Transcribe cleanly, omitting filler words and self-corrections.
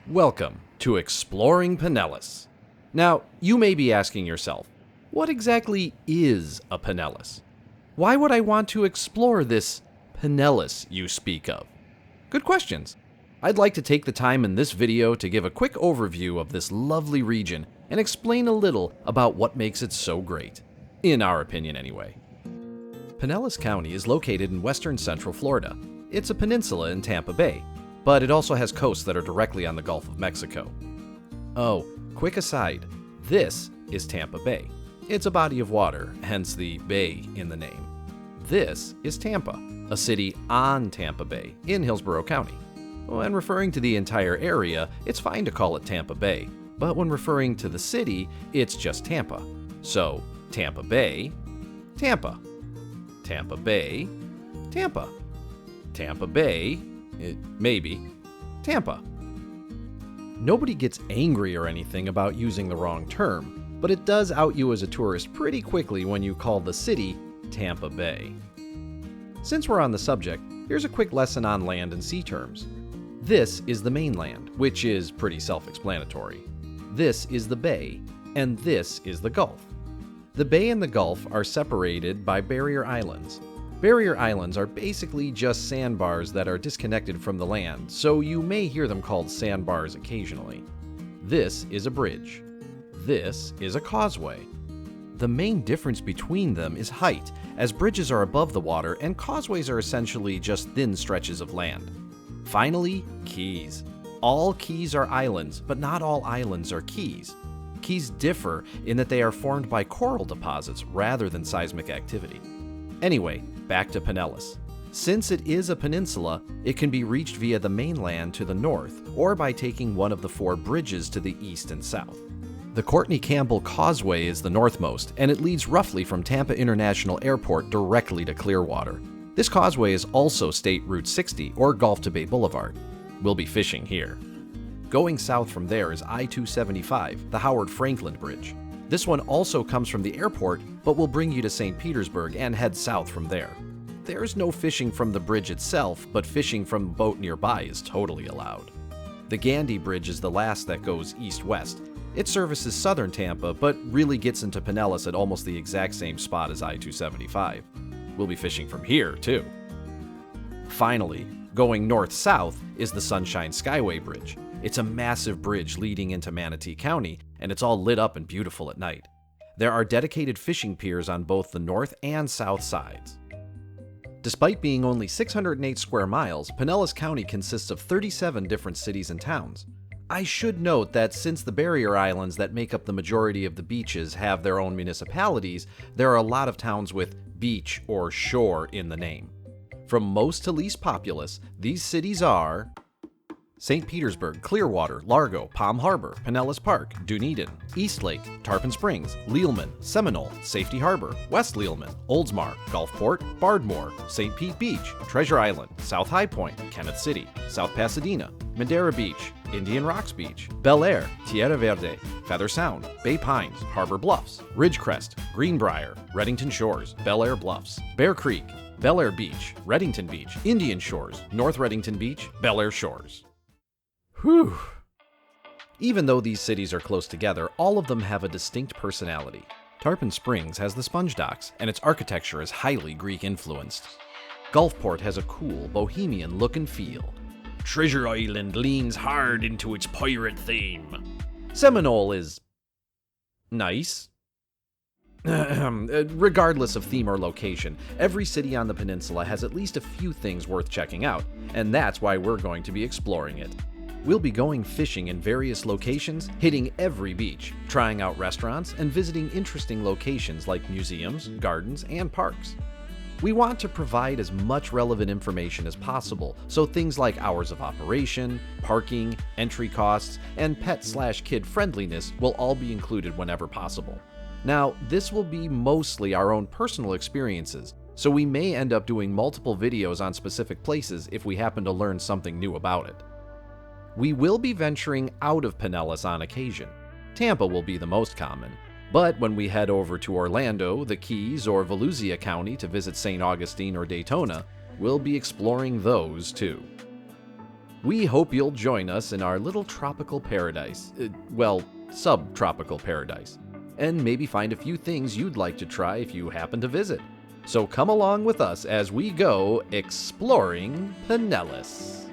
Welcome to Exploring Pinellas. Now, you may be asking yourself, what exactly is a Pinellas? Why would I want to explore this Pinellas you speak of? Good questions. I'd like to take the time in this video to give a quick overview of this lovely region and explain a little about what makes it so great. In our opinion, anyway. Pinellas County is located in western central Florida. It's a peninsula in Tampa Bay, but it also has coasts that are directly on the Gulf of Mexico. Oh, quick aside, this is Tampa Bay. It's a body of water, hence the bay in the name. This is Tampa, a city on Tampa Bay in Hillsborough County. When referring to the entire area, it's fine to call it Tampa Bay, but when referring to the city, it's just Tampa. So, Tampa Bay, Tampa. Tampa Bay, Tampa. Tampa Bay, maybe, Tampa. Nobody gets angry or anything about using the wrong term, but it does out you as a tourist pretty quickly when you call the city Tampa Bay. Since we're on the subject, here's a quick lesson on land and sea terms. This is the mainland, which is pretty self-explanatory. This is the bay, and this is the Gulf. The bay and the Gulf are separated by barrier islands. Barrier islands are basically just sandbars that are disconnected from the land, so you may hear them called sandbars occasionally. This is a bridge. This is a causeway. The main difference between them is height, as bridges are above the water and causeways are essentially just thin stretches of land. Finally, keys. All keys are islands, but not all islands are keys. Keys differ in that they are formed by coral deposits rather than seismic activity. Anyway, back to Pinellas. Since it is a peninsula, it can be reached via the mainland to the north or by taking one of the 4 bridges to the east and south. The Courtney Campbell Causeway is the northmost, and it leads roughly from Tampa International Airport directly to Clearwater. This causeway is also State Route 60 or Gulf to Bay Boulevard. We'll be fishing here. Going south from there is I-275, the Howard Franklin Bridge. This one also comes from the airport, but will bring you to St. Petersburg and head south from there. There's no fishing from the bridge itself, but fishing from a boat nearby is totally allowed. The Gandy Bridge is the last that goes east-west. It services southern Tampa, but really gets into Pinellas at almost the exact same spot as I-275. We'll be fishing from here, too. Finally, going north-south is the Sunshine Skyway Bridge. It's a massive bridge leading into Manatee County, and it's all lit up and beautiful at night. There are dedicated fishing piers on both the north and south sides. Despite being only 608 square miles, Pinellas County consists of 37 different cities and towns. I should note that since the barrier islands that make up the majority of the beaches have their own municipalities, there are a lot of towns with beach or shore in the name. From most to least populous, these cities are St. Petersburg, Clearwater, Largo, Palm Harbor, Pinellas Park, Dunedin, Eastlake, Tarpon Springs, Lealman, Seminole, Safety Harbor, West Lealman, Oldsmar, Gulfport, Bardmore, St. Pete Beach, Treasure Island, South High Point, Kenneth City, South Pasadena, Madeira Beach, Indian Rocks Beach, Bel Air, Tierra Verde, Feather Sound, Bay Pines, Harbor Bluffs, Ridgecrest, Greenbrier, Reddington Shores, Bel Air Bluffs, Bear Creek, Bel Air Beach, Reddington Beach, Indian Shores, North Reddington Beach, Bel Air Shores. Whew. Even though these cities are close together, all of them have a distinct personality. Tarpon Springs has the sponge docks, and its architecture is highly Greek-influenced. Gulfport has a cool, bohemian look and feel. Treasure Island leans hard into its pirate theme. Seminole is nice. Regardless of theme or location, every city on the peninsula has at least a few things worth checking out, and that's why we're going to be exploring it. We'll be going fishing in various locations, hitting every beach, trying out restaurants, and visiting interesting locations like museums, gardens, and parks. We want to provide as much relevant information as possible, so things like hours of operation, parking, entry costs, and pet/kid friendliness will all be included whenever possible. Now, this will be mostly our own personal experiences, so we may end up doing multiple videos on specific places if we happen to learn something new about it. We will be venturing out of Pinellas on occasion. Tampa will be the most common, but when we head over to Orlando, the Keys, or Volusia County to visit St. Augustine or Daytona, we'll be exploring those too. We hope you'll join us in our little tropical paradise. Subtropical paradise. And maybe find a few things you'd like to try if you happen to visit. So come along with us as we go exploring Pinellas.